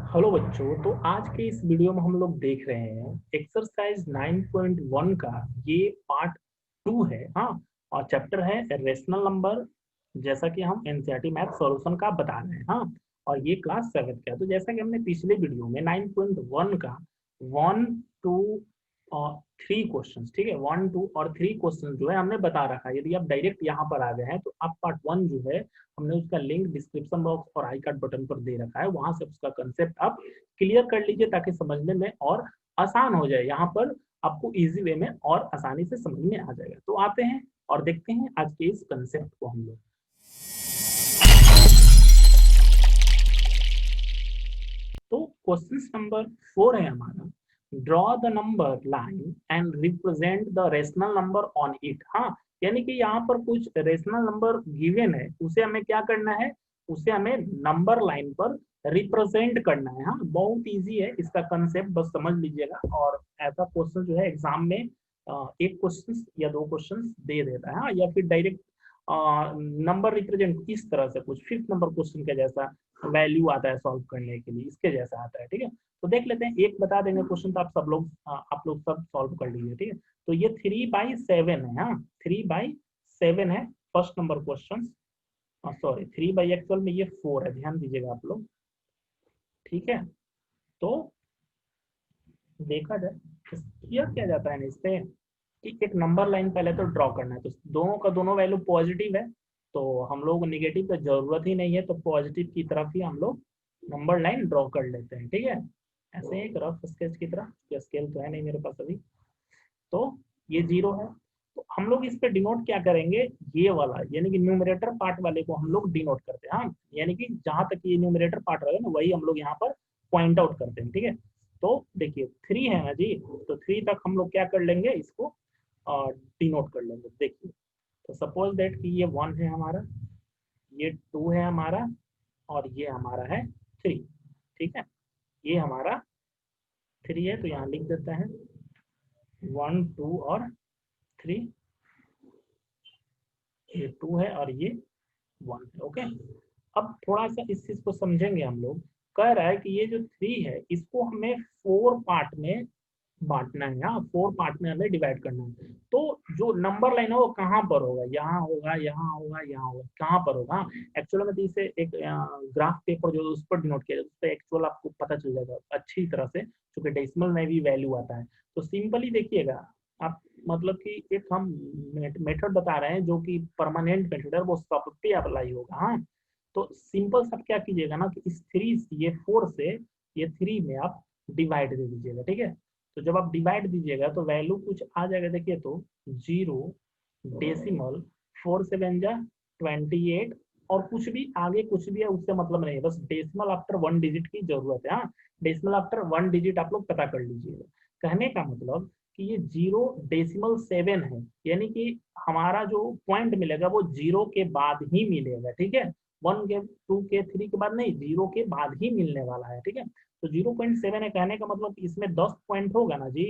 Hello बच्चों। तो आज के इस वीडियो में हम लोग देख रहे हैं एक्सरसाइज 9.1 का ये पार्ट 2 है। हाँ, और चैप्टर है रेशनल नंबर, जैसा कि हम एनसीईआरटी मैथ सॉल्यूशन का बता रहे हैं। हाँ, और ये क्लास 7 का है। तो जैसा कि हमने पिछले वीडियो में 9.1 का 1, 2 और 3 क्वेश्चन, ठीक है, 1, 2 और 3 क्वेश्चन जो है हमने बता रखा है। यदि आप डायरेक्ट यहाँ पर आ गए हैं तो आप पार्ट 1 जो है हमने उसका लिंक डिस्क्रिप्शन बॉक्स और आई कार्ड बटन पर दे रखा है, वहां से उसका कंसेप्ट आप क्लियर कर लीजिए ताकि समझने में और आसान हो जाए। यहाँ पर आपको इजी वे में और आसानी से समझ में आ जाएगा। तो आते हैं और देखते हैं आज के इस कंसेप्ट को हम लोग। तो क्वेश्चन नंबर 4 है हमारा, draw the number line and represent the rational number on it. हाँ, यानी कि यहाँ पर कुछ रेशनल नंबर गिवन है, उसे हमें क्या करना है, उसे हमें नंबर लाइन पर रिप्रेजेंट करना है। हाँ, बहुत इजी है, इसका कंसेप्ट बस समझ लीजिएगा। और ऐसा क्वेश्चन जो है एग्जाम में एक क्वेश्चन या दो क्वेश्चन दे देता है। हाँ, या फिर डायरेक्ट नंबर रिप्रेजेंट इस तरह से कुछ फिफ्थ नंबर क्वेश्चन के जैसा वैल्यू आता है सॉल्व करने के लिए, इसके जैसा आता है। ठीक है, तो देख लेते हैं, एक बता देंगे क्वेश्चन तो आप लोग सब सॉल्व कर लीजिए। ठीक है, तो ये 3/7 है। हाँ, 3/7 है first number question. Sorry, 3 by actual में ये 4 है, ध्यान दीजिएगा आप लोग। ठीक है, तो देखा जाए किया क्या जाता है ना इससे कि एक नंबर लाइन पहले तो ड्रॉ करना है। तो दोनों का दोनों वैल्यू पॉजिटिव है, तो हम लोग निगेटिव की जरूरत ही नहीं है, तो पॉजिटिव की तरफ ही हम लोग नंबर लाइन ड्रॉ कर लेते हैं। ठीक है, ऐसे एक रफ स्केच की तरह, ये स्केल तो है नहीं मेरे पास अभी। तो ये 0 है, तो हम लोग इस पे डिनोट क्या करेंगे, ये वाला यानी कि न्यूमरेटर पार्ट वाले को हम लोग डिनोट करते हैं। हाँ, यानी कि जहां तक ये न्यूमरेटर पार्ट रहेगा ना वही हम लोग यहाँ पर पॉइंट आउट करते हैं। ठीक है, तो देखिए 3 है ना जी, तो 3 तक हम लोग क्या कर लेंगे, इसको डिनोट कर लेंगे। देखिए, तो सपोज दैट कि ये 1 है हमारा, ये 2 है हमारा, और ये हमारा है 3। ठीक है, ये हमारा 3 है, तो यहाँ लिख देते हैं 1, 2 और 3। ये 2 है और ये 1 है। ओके, अब थोड़ा सा इस चीज को समझेंगे हम लोग। कह रहा है कि ये जो 3 है इसको हमें 4 पार्ट में बांटना है। हाँ, 4 पार्ट में हमें डिवाइड करना है। तो जो नंबर लाइन है वो कहाँ पर होगा, यहाँ होगा, यहाँ होगा, यहाँ होगा, कहाँ पर होगा। एक्चुअल में तो इसे एक ग्राफ पेपर जो उस पर डिनोट किया जाए, उस पर एक्चुअल आपको पता चल जाएगा अच्छी तरह से, क्योंकि डेसिमल में भी वैल्यू आता है। तो सिंपली देखिएगा आप, मतलब कि एक हम मेथड बता रहे हैं जो कि परमानेंट मेथड है, वो सब पे अप्लाई होगा। हाँ, तो सिंपल सब क्या कीजिएगा ना कि इस 3 ये 4 से ये 3 में आप डिवाइड दे दीजिएगा। ठीक है, तो जब आप डिवाइड दीजिएगा तो वैल्यू कुछ आ जाएगा। देखिए, तो 0 डेसिमल 4 7 जा 28, और कुछ भी आगे कुछ भी है उससे मतलब नहीं है, बस डेसिमल आफ्टर 1 डिजिट की जरूरत है। हाँ, डेसिमल आफ्टर 1 डिजिट आप लोग पता कर लीजिएगा। कहने का मतलब कि ये 0 डेसिमल 7 है, यानी कि हमारा जो पॉइंट मिलेगा वो 0 के बाद ही मिलेगा। ठीक है, 1 के 2 के 3 के बाद नहीं, 0 के बाद ही मिलने वाला है। ठीक है, तो 0.7 है, कहने का मतलब इसमें 10 पॉइंट होगा ना जी।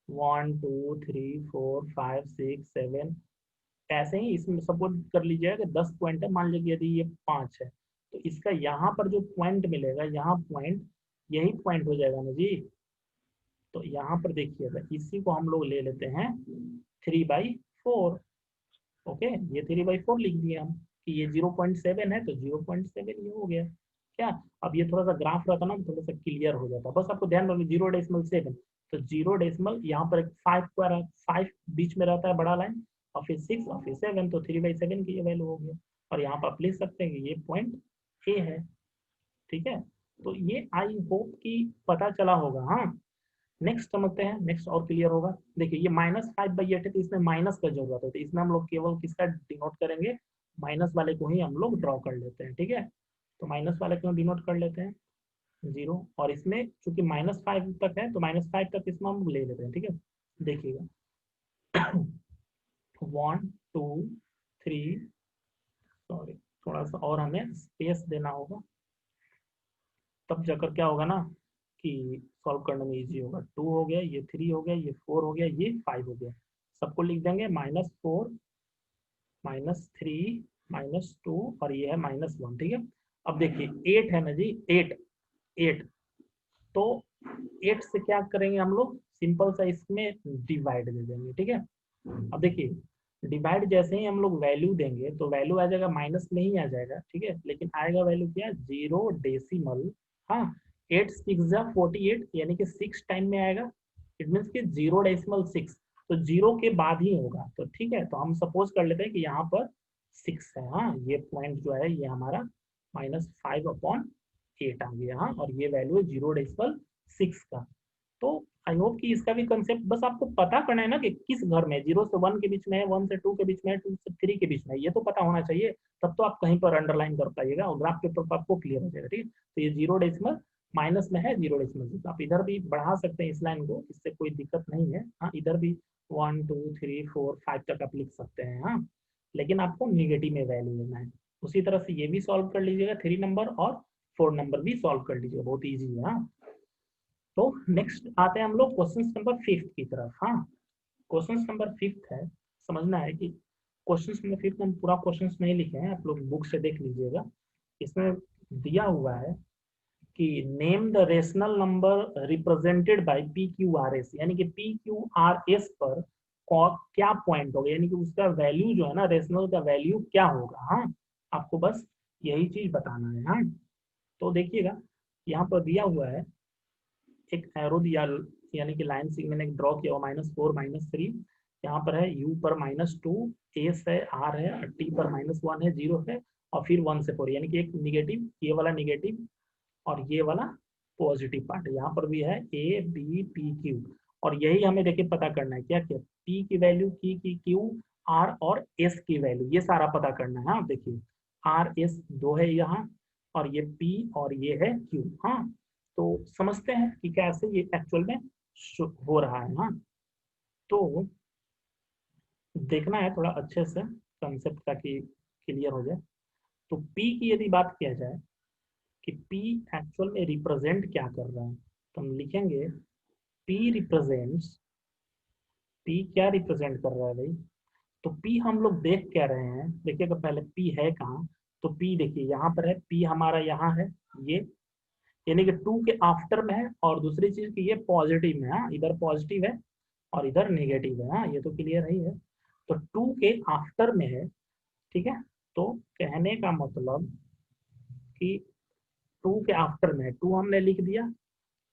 1 2 3 4 5 6 7, ऐसे ही इसमें सपोज कर लीजिएगा कि 10 पॉइंट है। मान लीजिए यदि ये 5 है, तो इसका यहाँ पर जो पॉइंट मिलेगा, यहाँ पॉइंट यही पॉइंट हो जाएगा ना जी। तो यहाँ पर देखिएगा, इसी को हम लोग ले लेते हैं 3/4। ओके, ये 3/4 लिख दिए हम कि ये 0.7 है, तो 0.7 ये हो गया। क्या, अब ये थोड़ा सा ग्राफ रहता ना थोड़ा सा क्लियर हो जाता, बस आपको ध्यान रखना 0.7। तो 0 डेसिमल यहाँ पर एक 5 स्क्वायर, 5 बीच में रहता है बड़ा लाइन, और फिर 6 और फिर 7, तो 3/7 की ये वैल्यू हो गया। और यहाँ पर आप लिख सकते हैं कि ये पॉइंट ए है। ठीक है, तो ये आई होप कि पता चला होगा। हाँ, नेक्स्ट समझते हैं, नेक्स्ट और क्लियर होगा। देखिए, ये -5/8 है, तो इसमें माइनस का जरूरत है, तो इसमें हम लोग केवल किसका डिनोट करेंगे, माइनस वाले को ही हम लोग ड्रॉ कर लेते हैं। ठीक है, तो माइनस वाले को डिनोट कर लेते हैं 0, और इसमें चूंकि -5 तक है तो -5 तक इसमें हम ले लेते हैं। ठीक है, देखिएगा 1 2 3, सॉरी थोड़ा सा और हमें स्पेस देना होगा, तब जाकर क्या होगा ना कि सॉल्व करने में इजी होगा। 2 हो गया, ये 3 हो गया, ये 4 हो गया, ये 5 हो गया। सबको लिख देंगे -4 -3 -2, और ये है -1। ठीक है, अब देखिए 8 है ना जी, 8 8 तो 8 से क्या करेंगे हम लोग, सिंपल सा इसमें डिवाइड दे देंगे, ठीक है। अब देखिए डिवाइड जैसे ही हम लोग वैल्यू देंगे तो वैल्यू आ जाएगा, माइनस में ही आ जाएगा, ठीक है, लेकिन आएगा वैल्यू क्या, 0 डेसिमल। हाँ, 8 6 जा 48, यानी कि 6 टाइम में आएगा। इट मीन्स कि 0 डेसिमल 6, तो 0 के बाद ही होगा। तो ठीक है, तो हम सपोज कर लेते हैं कि यहाँ पर 6 है। हाँ, ये पॉइंट जो है ये हमारा -5/8 आ गया। हाँ, और ये वैल्यू है 0 डेसिमल 6 का। तो आई होप कि इसका भी कंसेप्ट बस आपको पता करना है ना कि किस घर में 0 से 1 के बीच में है, 1 से 2 के बीच में है, 2 से 3 के बीच में है, ये तो पता होना चाहिए। तब तो आप कहीं पर अंडरलाइन कर पाइएगा और ग्राफ पेपर पर आपको क्लियर हो जाएगा, ठीक है। तो ये 0 डेसिमल माइनस में है, 0 डेसिमल, आप इधर भी बढ़ा सकते हैं इस लाइन को, इससे कोई दिक्कत नहीं है। हाँ, इधर भी 1 2 3 4 5 तक आप लिख सकते हैं। हाँ, लेकिन आपको निगेटिव में वैल्यू लेना है। उसी तरह से ये भी सॉल्व कर लीजिएगा, 3 नंबर और 4 नंबर भी सॉल्व कर लीजिएगा, बहुत ईजी है। हाँ, तो नेक्स्ट आते हैं हम लोग क्वेश्चन नंबर 5 की तरफ। हाँ, क्वेश्चन नंबर 5 है, समझना है कि क्वेश्चन नंबर 5 में हम पूरा क्वेश्चन नहीं लिखे हैं, आप लोग बुक से देख लीजिएगा। इसमें दिया हुआ है कि name the rational number represented by P Q R S, यानी कि पी क्यू आर एस पर क्या पॉइंट होगा, यानी कि उसका वैल्यू जो है ना, रेशनल का वैल्यू क्या होगा। हाँ, आपको बस यही चीज बताना है। हाँ, तो देखिएगा यहाँ पर दिया हुआ है एक एरो दिया, यानी कि लाइन से मैंने ड्रॉ किया, -4 -3, यहाँ पर है u पर -2, s है, r है, t पर -1 है, 0 है, और फिर 1 से 4, यानी कि एक निगेटिव, ये वाला निगेटिव और ये वाला पॉजिटिव पार्ट है। यहाँ पर भी है a b p q, और यही हमें देखिए पता करना है, क्या क्या, p की वैल्यू, की q, r और s की वैल्यू, ये सारा पता करना है। हाँ, देखिए r s दो है यहाँ, और ये p और ये है q। हाँ, तो समझते हैं कि कैसे ये एक्चुअल में हो रहा है। हाँ, तो देखना है थोड़ा अच्छे से कंसेप्ट, ताकि क्लियर हो जाए। तो P की यदि बात किया जाए कि P एक्चुअल में रिप्रेजेंट क्या कर रहा है, तो हम लिखेंगे P रिप्रेजेंट्स, P क्या रिप्रेजेंट कर रहा है भाई। तो P हम लोग देख क्या रहे हैं, देखिएगा पहले P है कहाँ। तो P देखिए यहाँ पर है, P हमारा यहाँ है, ये यानी कि 2 के आफ्टर में है, और दूसरी चीज की ये पॉजिटिव में है। हाँ, इधर पॉजिटिव है और इधर नेगेटिव है। हाँ, ये तो क्लियर ही है। तो 2 के आफ्टर में है, ठीक है। तो कहने का मतलब कि 2 के आफ्टर में है, 2 हमने लिख दिया।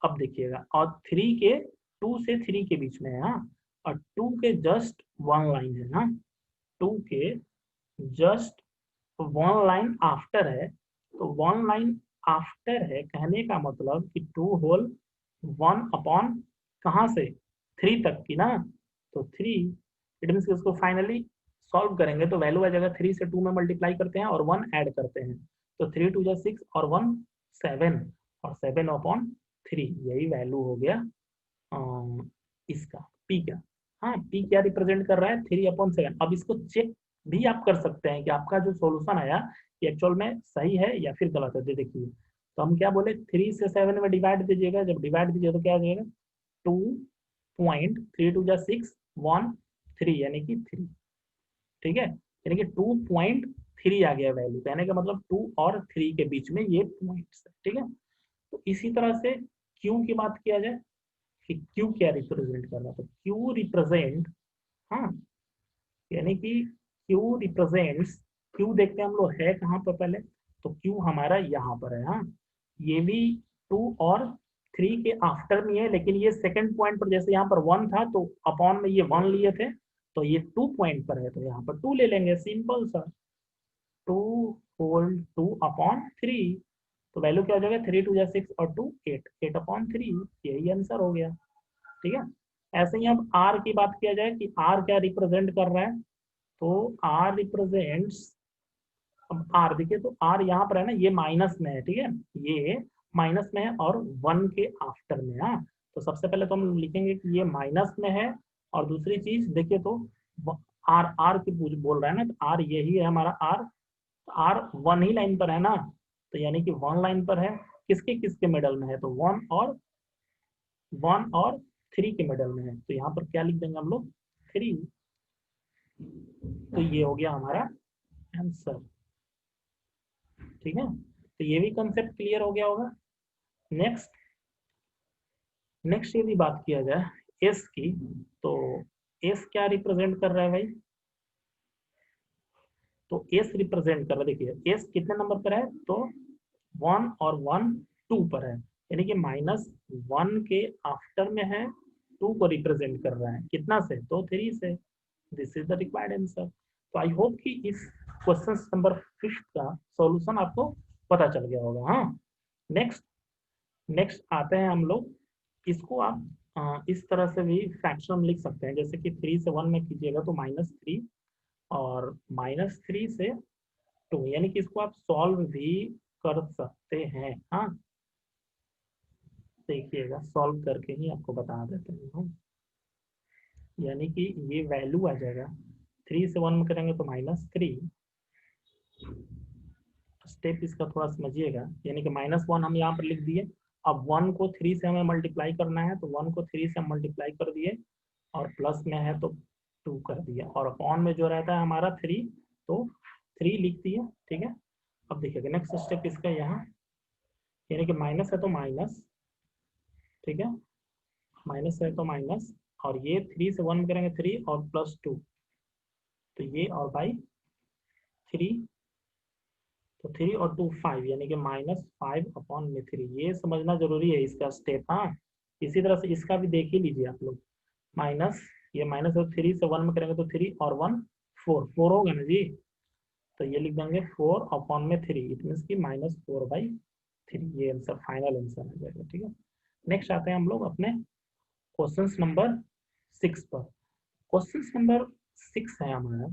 अब देखिएगा, और 3 के, 2 से 3 के बीच में है। हाँ, और 2 के जस्ट 1 लाइन है। हाँ, 2 के जस्ट 1 लाइन आफ्टर है। तो 1 लाइन आफ्टर है, कहने का मतलब कि 2 होल 1 अपॉन कहाँ से, 3 तक की ना। तो 3, इट मीन इसको फाइनली सॉल्व करेंगे तो वैल्यू आ जाएगा, 3 से 2 में मल्टीप्लाई करते हैं और 1 ऐड करते हैं। तो 3 2 जा 6 और 1 7, और 7/3, यही वैल्यू हो गया इसका पी का। हाँ, पी क्या रिप्रेजेंट कर रहा है, 3/7। अब इसको चेक भी आप कर सकते हैं कि आपका जो सॉल्यूशन आया ये एक्चुअल में सही है या फिर गलत है। देखिए, तो हम क्या बोले, 3 से 7 में डिवाइड दीजिएगा, जब डिवाइड दीजिएगा तो क्या आ जाएगा, 2.3 2 जा 6 1 3, यानी कि 3, ठीक है, यानी कि 2.3 आ गया वैल्यू। कहने का मतलब 2 और 3 के बीच में ये पॉइंट्स है, ठीक है। तो इसी तरह से क्यू की बात किया जाए कि क्यू क्या रिप्रेजेंट कर रहा है, तो क्यू रिप्रेजेंट, हाँ, यानी कि क्यू रिप्रेजेंट्स, क्यू देखते हैं हम लोग है कहाँ पर पहले, तो क्यू हमारा यहाँ पर है। हाँ, ये भी 2 और 3 के आफ्टर में है, लेकिन ये सेकंड पॉइंट पर, जैसे यहाँ पर 1 था तो अपॉन में ये 1 लिए थे, तो ये 2 पॉइंट पर है, तो यहाँ पर 2 ले लेंगे, सिंपल सा। 2 होल 2 अपॉन 3, तो वैल्यू क्या हो जाएगा, 3 2 जा 6 और 2 8, 8/3, यही आंसर हो गया, ठीक है। ऐसे ही अब आर की बात किया जाए कि आर क्या रिप्रेजेंट कर रहा है, तो आर रिप्रेजेंट्स, अब आर देखिए, तो आर यहाँ पर है ना, ये माइनस में है, ठीक है, ये माइनस में है और 1 के आफ्टर में। हाँ, तो सबसे पहले तो हम लिखेंगे कि ये माइनस में है, और दूसरी चीज देखिए, तो आर आर की बोल रहा है ना, तो आर यही है हमारा आर, आर 1 ही लाइन पर है ना, तो यानी कि 1 लाइन पर है, किसके किसके मिडल में है, तो 1 और 3 के मिडल में है, तो यहाँ पर क्या लिख देंगे हम लोग, 3। तो ये हो गया हमारा आंसर, ठीक है। तो ये भी कंसेप्ट क्लियर हो गया होगा। नेक्स्ट नेक्स्ट यदि बात किया जाए एस की, तो एस क्या रिप्रेजेंट कर रहा है भाई? तो एस रिप्रेजेंट कर रहा है, देखिए एस कितने नंबर पर है, तो 1 और 1 2 पर है, यानी कि -1 के आफ्टर में है, 2 को रिप्रेजेंट कर रहा है, कितना से, तो 3 से। This is the required answer. तो आई होप कि इस क्वेश्चन नंबर 5 का सॉल्यूशन आपको पता चल गया होगा। हाँ, नेक्स्ट नेक्स्ट आते हैं हम लोग, इसको आप इस तरह से भी फ्रैक्शन लिख सकते हैं, जैसे कि 3 से 1 में कीजिएगा तो -3, और -3 से 2, यानी कि इसको आप सॉल्व भी कर सकते हैं। हाँ, देखिएगा सॉल्व करके ही आपको बता देते हैं हम। यानी कि ये वैल्यू आ जाएगा, 3 से 1 में करेंगे तो -3, स्टेप इसका थोड़ा समझिएगा, यानी कि -1 हम यहाँ पर लिख दिए। अब 1 को 3 से हमें मल्टीप्लाई करना है, तो 1 को 3 से हम मल्टीप्लाई कर दिए, और प्लस में है तो 2 कर दिया, और अपॉन में जो रहता है हमारा 3, तो 3 लिख दिए। ठीक है, अब देखिएगा नेक्स्ट स्टेप इसका यहाँ, यानी कि माइनस है तो माइनस, ठीक है, माइनस है तो माइनस, और ये 3 से 1 में करेंगे 3 और +2, तो ये और बाई 3, तो 3 और 2 5, यानी कि -5/3, ये समझना जरूरी है इसका स्टेप। हाँ, इसी तरह से इसका भी देख ही लीजिए आप लोग, माइनस, ये माइनस है, 3 से 1 में करेंगे तो 3 और 1 4, 4 होगा ना जी, तो ये लिख देंगे 4/3, इट मीन की -4/3, ये आंसर फाइनल आंसर आ जाएगा। ठीक है, नेक्स्ट आते हैं हम लोग अपने क्वेश्चन नंबर 6 पर। क्वेश्चन नंबर 6 है हमारा,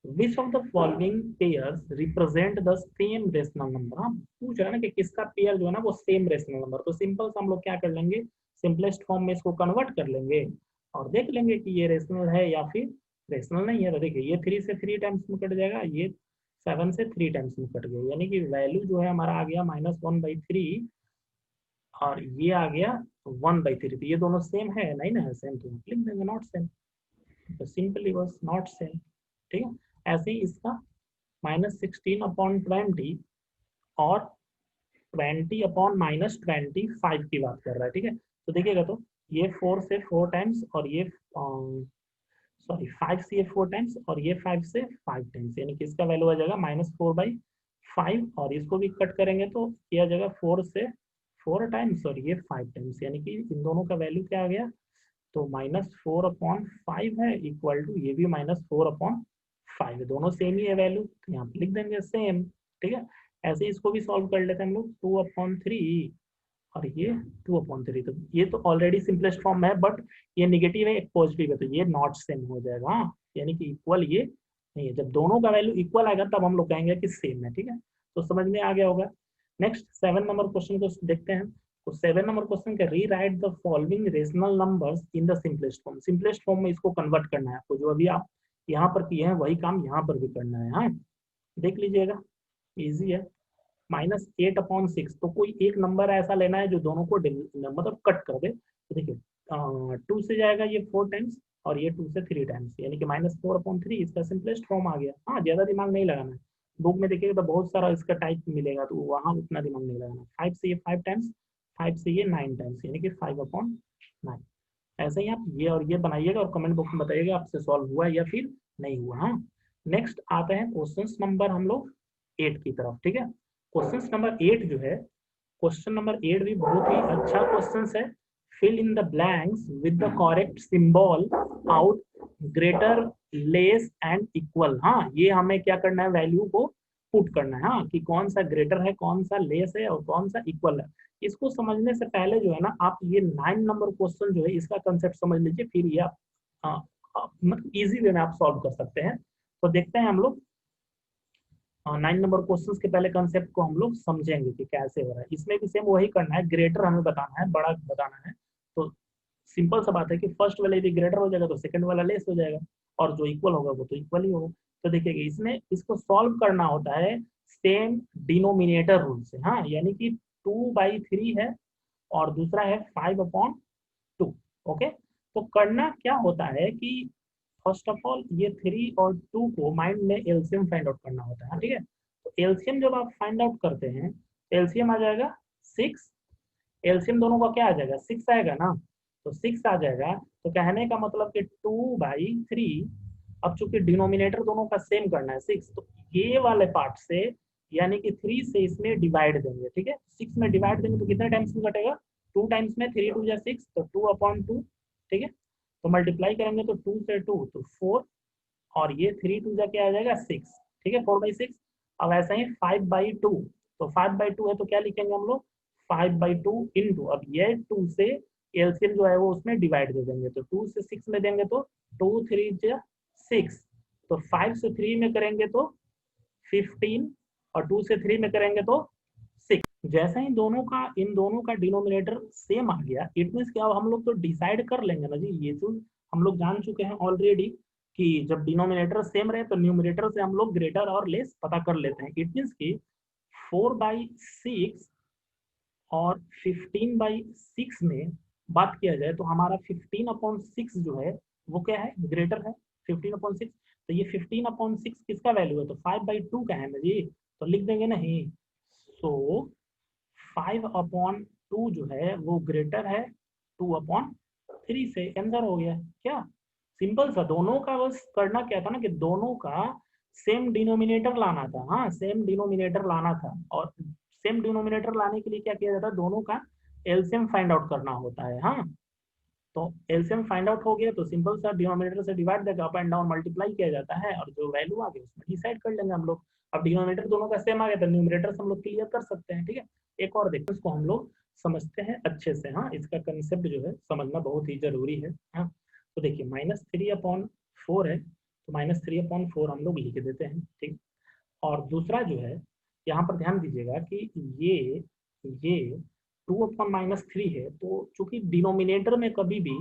which of the following pairs represent the same rational number. हाँ, पूछ रहा है ना कि किसका पेयर जो है ना वो सेम रेशनल नंबर, तो सिंपल से हम लोग क्या कर लेंगे, सिंपलेस्ट फॉर्म में इसको कन्वर्ट कर लेंगे और देख लेंगे कि ये रेशनल है या फिर रेशनल नहीं है। तो देखिए ये 3 से 3 टाइम्स में कट जाएगा, ये 7 से 3 टाइम्स में कट गया, यानी कि वैल्यू जो है हमारा आ गया -1/3, और ये आ गया 1/3, तो ये दोनों सेम है नहीं ना, सेम, तो लिख देंगे नॉट सेम, तो सिंपली बस नॉट सेम। ठीक है, ऐसे ही इसका -16/20 और 20/-25 की बात कर रहा है। ठीक है, तो देखिएगा तो ये 4 से 4 टाइम्स, और ये सॉरी 5 से ये 4 टाइम्स, और ये 5 से 5 टाइम्स, यानी कि इसका वैल्यू आ जाएगा -4/5, और इसको भी कट करेंगे तो ये आ जाएगा 4 से 4 टाइम्स, और ये 5 टाइम्स, यानी कि इन दोनों का वैल्यू क्या आ गया, तो -4/5 है, इक्वल टू ये भी -4/5, दोनों सेम ही है वैल्यू, तो यहाँ पे लिख देंगे सेम। ठीक है, ऐसे ही इसको भी सॉल्व कर लेते हैं हम लोग, 2/3 और ये 2/3, तो ये तो ऑलरेडी सिंपलेस्ट फॉर्म है, बट ये निगेटिव है, एक पॉजिटिव है, तो ये नॉट सेम हो जाएगा। हाँ, यानी कि इक्वल ये नहीं है, जब दोनों का वैल्यू इक्वल आएगा तब हम लोग कहेंगे कि सेम है। ठीक है, तो समझ में आ गया होगा। नेक्स्ट 7 नंबर क्वेश्चन को देखते हैं। तो 7 नंबर क्वेश्चन का, rewrite the following rational numbers in the simplest form. Simplest form में इसको कन्वर्ट करना है आपको, जो अभी आप यहाँ पर किए हैं वही काम यहाँ पर भी करना है। हाँ, देख लीजिएगा, इजी है। -8/6, तो कोई एक नंबर ऐसा लेना है जो दोनों को मतलब कट कर दे, तो देखिए 2 से जाएगा ये 4 टाइम्स, और ये 2 से 3 टाइम्स, यानी कि -4/3, इसका सिंपलेस्ट फॉर्म आ गया। हाँ, ज्यादा दिमाग नहीं लगाना है, बुक में देखिएगा तो बहुत सारा इसका टाइप मिलेगा, तो वहाँ उतना दिमाग नहीं लगाना। 5 से ये 5 टाइम्स, 5 से ये 9 टाइम्स, यानी कि 5/9। ऐसे ही आप ये और ये बनाइएगा और कमेंट बॉक्स में बताइएगा आपसे सॉल्व हुआ या फिर नहीं हुआ। हाँ, नेक्स्ट आते हैं क्वेश्चन नंबर हम लोग 8 की तरफ। ठीक है, क्वेश्चन नंबर 8 जो है, क्वेश्चन नंबर 8 भी बहुत ही अच्छा क्वेश्चन है। Fill in the blanks with the correct symbol out greater, less and equal. हाँ, ये हमें क्या करना है, वैल्यू को पुट करना है। हाँ, कि कौन सा ग्रेटर है, कौन सा लेस है, और कौन सा इक्वल है। इसको समझने से पहले जो है ना, आप ये 9 नंबर क्वेश्चन जो है इसका कंसेप्ट समझ लीजिए, फिर ये आप मतलब इजी वे में आप सॉल्व कर सकते हैं। तो देखते हैं हम लोग 9 नंबर क्वेश्चन के पहले कंसेप्ट को हम लोग समझेंगे कि कैसे हो रहा है। इसमें भी सेम वही करना है, ग्रेटर हमें बताना है, बड़ा बताना है। तो सिंपल सा बात है कि फर्स्ट वाला यदि ग्रेटर हो जाएगा तो सेकंड वाला लेस हो जाएगा, और जो इक्वल होगा वो तो इक्वल ही होगा। तो देखिएगा इसमें इसको सॉल्व करना होता है सेम डिनोमिनेटर रूल से। हाँ, यानी कि 2/3 है और दूसरा है 5/2। ओके, तो करना क्या होता है कि फर्स्ट ऑफ ऑल ये 3 और 2 को माइंड में एलसीएम फाइंड आउट करना होता है। ठीक है, तो एलसीएम जब आप फाइंड आउट करते हैं, एलसीएम आ जाएगा 6, एलसीएम दोनों का क्या आ जाएगा, 6 आएगा ना, तो 6 आ जाएगा। तो कहने का मतलब कि 2/3। अब चूंकि डिनोमिनेटर दोनों का सेम करना है 6, तो ये वाले पार्ट से यानी कि 3 से इसमें डिवाइड देंगे, ठीक है। 6 में डिवाइड देंगे तो कितने टाइम्स में कटेगा, 2 टाइम्स में, 3 2 जा 6, तो 2/2, ठीक है। तो मल्टीप्लाई करेंगे तो 2 से 2 तो 4, और ये 3 2 जा क्या आ जाएगा 6, ठीक है, 4/6। अब ऐसा ही 5/2, तो 5/2 है तो क्या लिखेंगे हम लोग, 5/2 इंटू, अब ये 2 से एलसीएम जो है वो उसमें डिवाइड दे देंगे, तो 2 से 6 में देंगे तो 2 3 जा 6, तो 5 से 3 में करेंगे तो 15, और 2 से 3 में करेंगे तो 6। जैसे ही दोनों का, इन दोनों का डिनोमिनेटर सेम आ गया, इट मीन्स कि अब हम लोग तो डिसाइड कर लेंगे ना जी, ये जो हम लोग जान चुके हैं ऑलरेडी कि जब डिनोमिनेटर सेम रहे तो न्यूमिनेटर से हम लोग ग्रेटर और लेस पता कर लेते हैं। इट मीन्स कि 4/6 और 15/6 में बात किया जाए तो हमारा 15/6 जो है वो क्या है, ग्रेटर है 15/6। तो ये 15/6 किसका वैल्यू है, तो 5/2 का है ना जी, तो लिख देंगे नहीं। सो 5/2 जो है वो ग्रेटर है 2/3 से, आंसर हो गया क्या, सिंपल सा। दोनों का बस करना क्या था ना कि दोनों का सेम डिनोमिनेटर लाना था, हाँ सेम डिनोमिनेटर लाना था, और सेम डिनोमिनेटर लाने के लिए क्या किया जाता है, दोनों का एलसीएम फाइंड आउट करना होता है, हाँ। तो एलसीएम फाइंड आउट हो गया तो सिंपल सा डिनोमिनेटर से डिवाइड करके अप एंड डाउन मल्टीप्लाई किया जाता है, और जो वैल्यू आ गई उसमें डिसाइड कर लेंगे हम लोग। अब डिनोमिनेटर दोनों का सेम आ गया तो न्यूमरेटर से हम लोग क्लियर कर सकते हैं, ठीक है। एक और देखो, इसको हम लोग समझते हैं अच्छे से, हाँ इसका कंसेप्ट जो है समझना बहुत ही जरूरी है, हाँ। तो देखिए -3/4 है, तो -3/4 हम लोग लिख देते हैं, ठीक। और दूसरा जो है, यहाँ पर ध्यान दीजिएगा कि ये 2/-3 है, तो चूंकि डिनोमिनेटर में कभी भी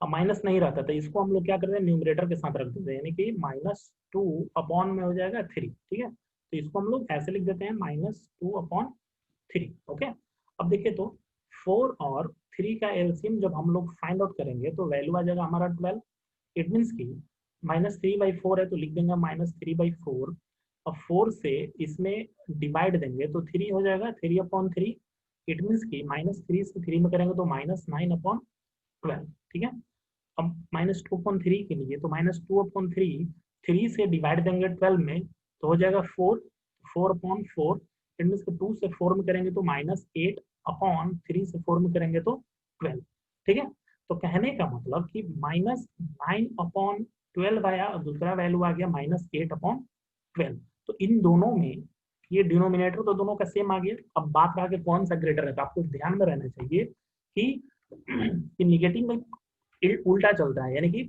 माइनस नहीं रहता था, इसको हम लोग क्या करते हैं न्यूमरेटर के साथ रख देते हैं, यानी कि -2 में हो जाएगा 3, ठीक है। तो इसको हम लोग ऐसे लिख देते हैं -2/3, ओके। अब देखिए तो 4 और 3 का एलसीएम जब हम लोग फाइंड आउट करेंगे तो वैल्यू आ जाएगा हमारा 12। इट मीन्स की -3/4 है तो लिख देंगे -3/4, और 4 से इसमें डिवाइड देंगे तो 3 हो जाएगा 3/3। इट मीन्स की -3 से 3 में करेंगे तो -9/12, ठीक है। अब -2/3 के लिए तो -2/3, 3 से डिवाइड देंगे 12 में तो हो जाएगा 4, 4/4। इट मीन्स 2 से 4 में करेंगे तो -8/3 से 4 में करेंगे तो 12, ठीक है। तो कहने का मतलब कि -9/12 आया और दूसरा वैल्यू आ गया -8/12। तो इन दोनों में ये डिनोमिनेटर तो दोनों का सेम आ गया। अब बात रहा कि कौन सा ग्रेटर है, तो आपको ध्यान में रहना चाहिए कि निगेटिव में उल्टा चलता है, यानी कि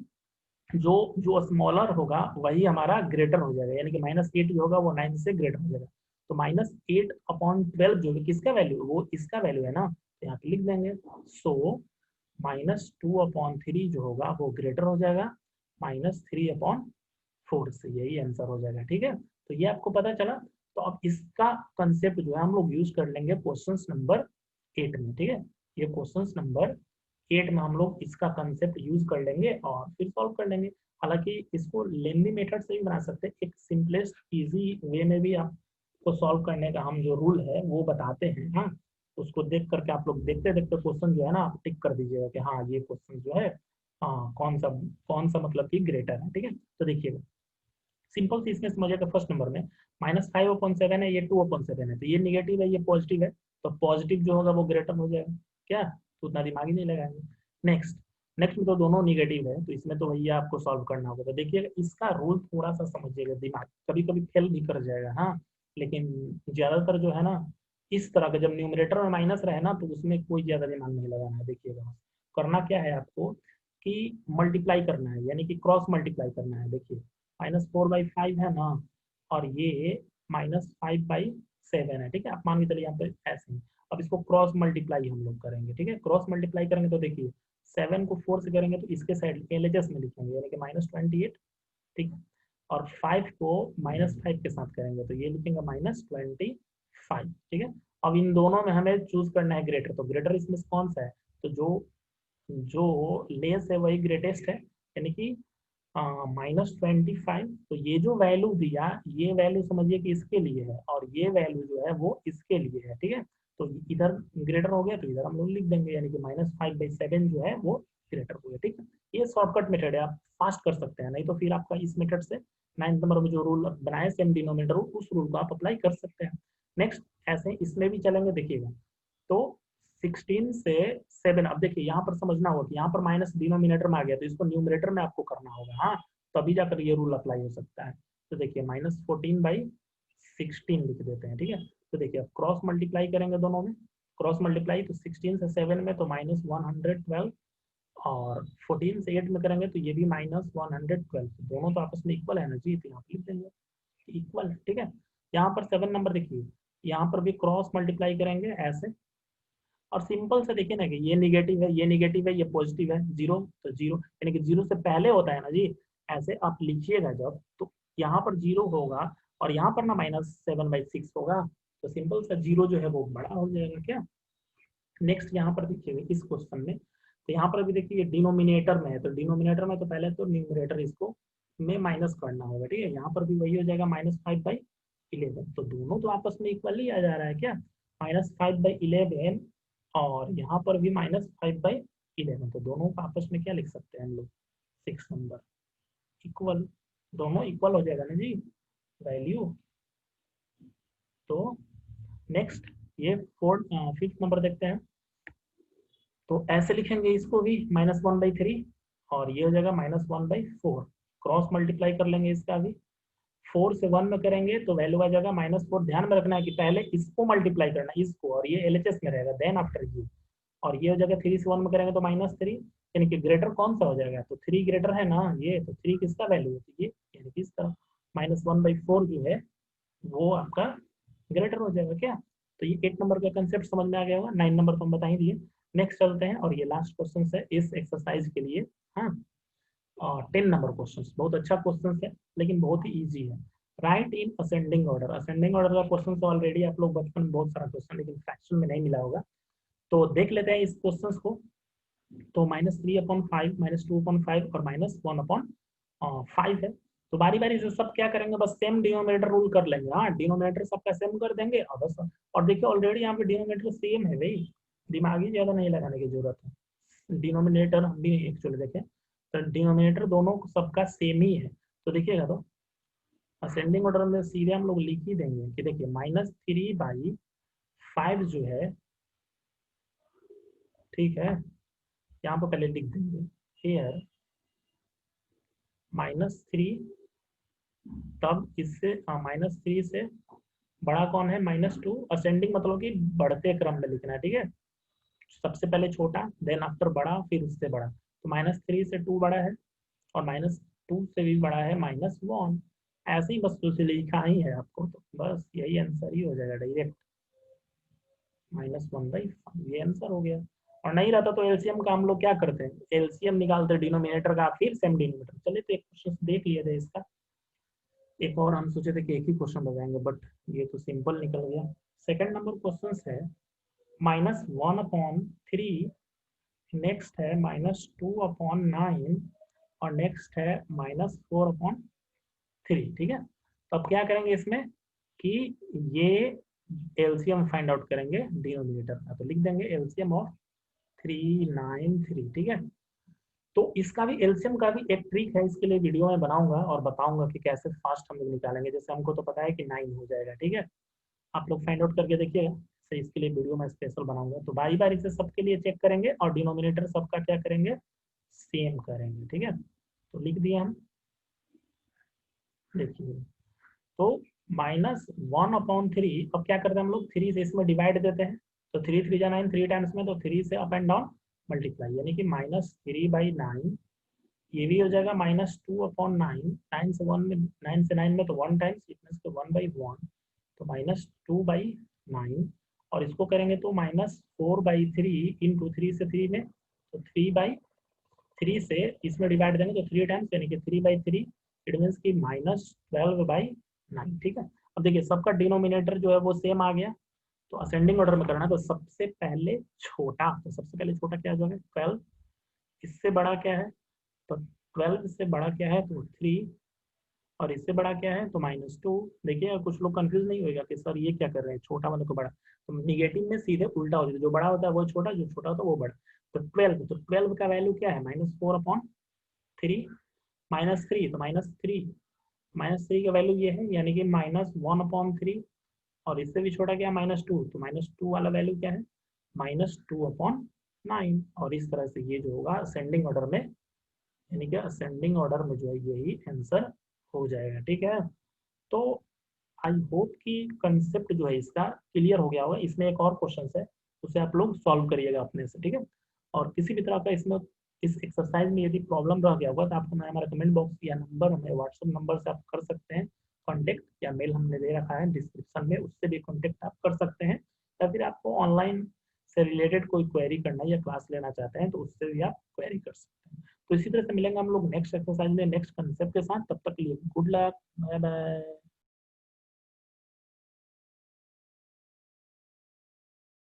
जो जो स्मॉलर होगा वही हमारा ग्रेटर हो जाएगा, यानी कि -8 जो होगा वो 9 से ग्रेटर हो जाएगा। तो -8/12 जो है किसका वैल्यू, वो इसका वैल्यू है ना, तो यहाँ पे लिख देंगे। सो -2/3 जो होगा वो ग्रेटर हो जाएगा -3/4 से, यही आंसर हो जाएगा, ठीक है। तो ये आपको पता चला। तो अब इसका कंसेप्ट जो है हम लोग यूज कर लेंगे क्वेश्चन नंबर 8 में, ठीक है। ये क्वेश्चन नंबर 8 में हम लोग इसका कंसेप्ट यूज कर लेंगे और फिर सॉल्व कर लेंगे। हालांकि इसको लेंदी मेथड से भी बना सकते हैं, एक सिंपलेस्ट इजी वे में भी आपको सॉल्व करने का हम जो रूल है वो बताते हैं, हाँ। उसको देख करके आप लोग देखते देखते क्वेश्चन जो है ना आप टिक कर दीजिएगा कि हाँ ये क्वेश्चन जो है हाँ कौन सा मतलब कि ग्रेटर है, ठीक है। तो देखिएगा सिंपल सी इसमें समझिएगा, फर्स्ट नंबर में -5/7 है, ये 2/7 है, तो ये निगेटिव है ये पॉजिटिव है, तो पॉजिटिव जो होगा वो ग्रेटर हो जाएगा क्या, तो उतना दिमाग ही नहीं लगाएंगे। नेक्स्ट नेक्स्ट में तो दोनों निगेटिव है, तो इसमें तो भैया आपको सॉल्व करना होगा। तो देखिएगा इसका रूल थोड़ा सा समझिएगा, दिमाग कभी कभी फेल भी कर जाएगा, हाँ। लेकिन ज्यादातर जो है ना इस तरह का जब न्यूमरेटर में माइनस रहे ना तो उसमें कोई ज्यादा दिमाग नहीं लगाना है। देखिएगा करना क्या है आपको कि मल्टीप्लाई करना है, यानी कि क्रॉस मल्टीप्लाई करना है। देखिए -4/5 है ना, और ये -5/7 है, ठीक है। आप मान के चलिए यहाँ पे ऐसे ही। अब इसको क्रॉस मल्टीप्लाई हम लोग करेंगे, ठीक है। क्रॉस मल्टीप्लाई करेंगे तो देखिए 7 को 4 से करेंगे तो इसके साइड एलएचएस में लिखेंगे, यानी कि -28, ठीक है। और 5 को -5 के साथ करेंगे तो ये लिखेंगे -25, ठीक है। अब इन दोनों में हमें चूज करना है ग्रेटर, तो ग्रेटर इसमें कौन सा है, तो जो जो लेस है वही ग्रेटेस्ट है, यानी कि -25। तो ये जो वैल्यू दिया ये वैल्यू समझिए कि इसके लिए है, और ये वैल्यू जो है वो इसके लिए है, ठीक है। तो इधर ग्रेटर हो गया तो इधर हम लोग लिख देंगे, यानी कि -5/7 जो है वो ग्रेटर हो गया। ठीक है, ये शॉर्टकट मेथड है, आप फास्ट कर सकते हैं, नहीं तो फिर आपका इस मेथड से 9th नंबर में जो रूल बनाया सेम डिनोमिनेटर रूल, उस रूल को आप अप्लाई कर सकते हैं। नेक्स्ट ऐसे इसमें भी चलेंगे, देखिएगा तो 16 से 7, अब देखिए यहाँ पर समझना होगा कि यहाँ पर माइनस डिनोमिनेटर में आ गया तो इसको न्यूमरेटर में आपको करना होगा, हाँ, तभी जाकर ये रूल अप्लाई हो सकता है। तो देखिए -14/16 लिख देते हैं। ठीक है, तो देखिए अब क्रॉस मल्टीप्लाई करेंगे दोनों में, क्रॉस मल्टीप्लाई तो 16 से 7 में तो -112, और 14 से 8 में करेंगे तो ये भी -112, दोनों तो आपस में इक्वल है ना जी, तो यहाँ पे लिख देंगे इक्वल। ठीक है, यहाँ पर 7 नंबर देखिए, यहाँ पर भी क्रॉस मल्टीप्लाई करेंगे ऐसे, और सिंपल से देखिए ना कि ये निगेटिव है, ये निगेटिव है, ये पॉजिटिव है, जीरो तो जीरो, यानी कि जीरो से पहले होता है ना जी, ऐसे आप लिखिएगा जब, तो यहाँ पर जीरो होगा और यहाँ पर ना -7/6 होगा, तो सिंपल सा जीरो जो है वो बड़ा हो जाएगा क्या। नेक्स्ट यहाँ पर देखिए इस क्वेश्चन में, तो यहाँ पर भी देखिए डिनोमिनेटर में है, तो डिनोमिनेटर में तो पहले तो न्यूमरेटर इसको में माइनस करना होगा। ठीक है, यहाँ पर भी वही हो जाएगा -5/11, तो दोनों तो आपस में इक्वली आ जा रहा है क्या, -5/11, और यहाँ पर भी -5/11, तो दोनों का आपस में क्या लिख सकते हैं हम लोग, 6 नंबर इक्वल, दोनों इक्वल हो जाएगा ना जी वैल्यू। तो नेक्स्ट ये 5th नंबर देखते हैं, तो ऐसे लिखेंगे इसको भी -1/3, और ये हो जाएगा -1/4, क्रॉस मल्टीप्लाई कर लेंगे इसका भी, 4 से 1 में करेंगे तो वैल्यू आ जाएगा -4, ध्यान में रखना है कि पहले इसको मल्टीप्लाई करना है इसको, और ये एलएचएस में रहेगा देन आफ्टर ये, और ये हो जाएगा 3 से 1 में करेंगे तो -3, यानी कि ग्रेटर कौन सा हो जाएगा, तो 3 ग्रेटर है ना ये, तो 3 किसका वैल्यू है, ये यानी कि इसका -1/4 जो है वो आपका ग्रेटर हो जाएगा क्या। तो ये 8 नंबर का कंसेप्ट समझ में आ गया होगा, 9 नंबर तो हम बता ही दिए। नेक्स्ट चलते हैं, और ये लास्ट क्वेश्चन है इस एक्सरसाइज के लिए, हाँ, और 10 नंबर क्वेश्चन, बहुत अच्छा क्वेश्चन है लेकिन बहुत ही ईजी है। Right in ascending order, ascending order का क्वेश्चन तो ऑलरेडी आप लोग बचपन में बहुत सारा क्वेश्चन, लेकिन फ्रैक्शन में नहीं मिला होगा, तो देख लेते हैं इस क्वेश्चन को। तो -3/5, -2/5 और -1/5 है, तो बारी बारी से सब क्या करेंगे, बस सेम डिनोमिनेटर रूल कर लेंगे, हाँ, डिनोमिनेटर सबका सेम कर देंगे, और बस, और देखिए ऑलरेडी यहाँ पे डिनोमिनेटर सेम है भाई, दिमागी ज्यादा नहीं लगाने की जरूरत है, डिनोमिनेटर हम भी एक्चुअली देखें तो डिनोमिनेटर दोनों सबका सेम ही है, तो देखिएगा तो असेंडिंग ऑर्डर में सीधे हम लोग लिख ही देंगे कि देखिए -3/5 जो है, ठीक है, यहाँ पर पहले लिख देंगे हेयर -3, तब इससे -3 से बड़ा कौन है, -2, असेंडिंग मतलब कि बढ़ते क्रम में लिखना है। ठीक है, सबसे पहले छोटा देन आफ्टर बड़ा फिर उससे बड़ा, तो -3 से 2 बड़ा है, और -2 से भी बड़ा है -1, ऐसे ही बस उसे लिखा ही है आपको, तो बस यही आंसर ही हो जाएगा डायरेक्ट, -1/5 ये आंसर हो गया। और नहीं रहता तो एलसीएम का हम लोग क्या करते हैं, एलसीएम निकालते हैं डिनोमिनेटर का फिर सेम डिनोमिनेटर। चलिए तो एक क्वेश्चन देख लिया जाए इसका, एक और हम सोचे थे कि एक ही क्वेश्चन लगाएंगे बट ये तो सिंपल निकल गया। सेकंड नंबर क्वेश्चन है -1/3, नेक्स्ट है -2/9, और नेक्स्ट है -4/3। ठीक है, तो अब क्या करेंगे इसमें कि ये एलसीएम फाइंड आउट करेंगे डिनोमिनेटर का, तो लिख देंगे एलसीएम ऑफ 393। ठीक है, तो इसका भी एलसीएम का भी एक ट्रिक है, इसके लिए वीडियो में बनाऊंगा और बताऊंगा कि कैसे फास्ट हम लोग निकालेंगे, जैसे हमको तो पता है कि 9 हो जाएगा। ठीक है, आप लोग फाइंड आउट करके देखिएगा, तो इसके लिए वीडियो में स्पेशल बनाऊंगा, तो बारी बारी से सबके लिए चेक करेंगे और डिनोमिनेटर सबका क्या करेंगे, सेम करेंगे। ठीक है, तो लिख दिए हम, देखिए तो -1/3, अब क्या करते हैं हम लोग, 3 से इसमें डिवाइड देते हैं, तो 3 3 जा 9, 3 टाइम्स में, तो 3 से अप एंड डाउन मल्टीप्लाई, यानी कि -3/9, ये भी हो जाएगा -2/9, 9 से 1 में, 9 से 9 में तो 1 टाइम्स, इतने से 1/1, तो -2/9, और इसको करेंगे तो -4/3 इंटू 3 से 3 में, तो 3/3 से इसमें डिवाइड देंगे तो 3 टाइम्स, यानी कि 3/3, इट मीन्स की -12/9। ठीक है, अब देखिए सबका डिनोमिनेटर जो है वो सेम आ गया, तो असेंडिंग ऑर्डर में करना है, तो सबसे पहले छोटा, तो सबसे पहले छोटा क्या हो जाएगा 12, इससे बड़ा क्या है, तो 12 से बड़ा क्या है तो 3, और इससे बड़ा क्या है तो -2। देखिए कुछ लोग कंफ्यूज नहीं होएगा कि सर ये क्या कर रहे हैं, छोटा वाले को बड़ा। तो निगेटिव में सीधे उल्टा हो जाता है, जो बड़ा होता है वो छोटा, जो छोटा होता है वो बड़ा। तो 12, तो 12 का वैल्यू क्या है -4/3, -3 तो -3 का वैल्यू ये है, यानी कि -1/3। और इससे भी छोटा क्या है -2, तो -2 वाला वैल्यू क्या है -2/9। और इस तरह से ये जो होगा असेंडिंग ऑर्डर में, यानी कि असेंडिंग ऑर्डर में जो है यही आंसर हो जाएगा। ठीक है, तो आई होप कि कंसेप्ट जो है इसका क्लियर हो गया होगा। इसमें एक और क्वेश्चन है, उसे आप लोग सॉल्व करिएगा अपने से, ठीक है। और किसी भी तरह का इसमें इस एक्सरसाइज में यदि प्रॉब्लम रह गया होगा तो आपको मैं हमारा कमेंट बॉक्स या नंबर, हमारे व्हाट्सएप नंबर से आप कर सकते हैं कॉन्टेक्ट, या मेल हमने दे रखा है डिस्क्रिप्शन में, उससे भी कॉन्टेक्ट आप कर सकते हैं। या फिर आपको ऑनलाइन से रिलेटेड कोई क्वेरी करना है या क्लास लेना चाहते हैं तो उससे भी आप क्वेरी कर सकते हैं। तो इसी तरह से मिलेंगे हम लोग नेक्स्ट एक्सरसाइज में नेक्स्ट कंसेप्ट के साथ। तब तक के लिए गुड लक, बाय बाय।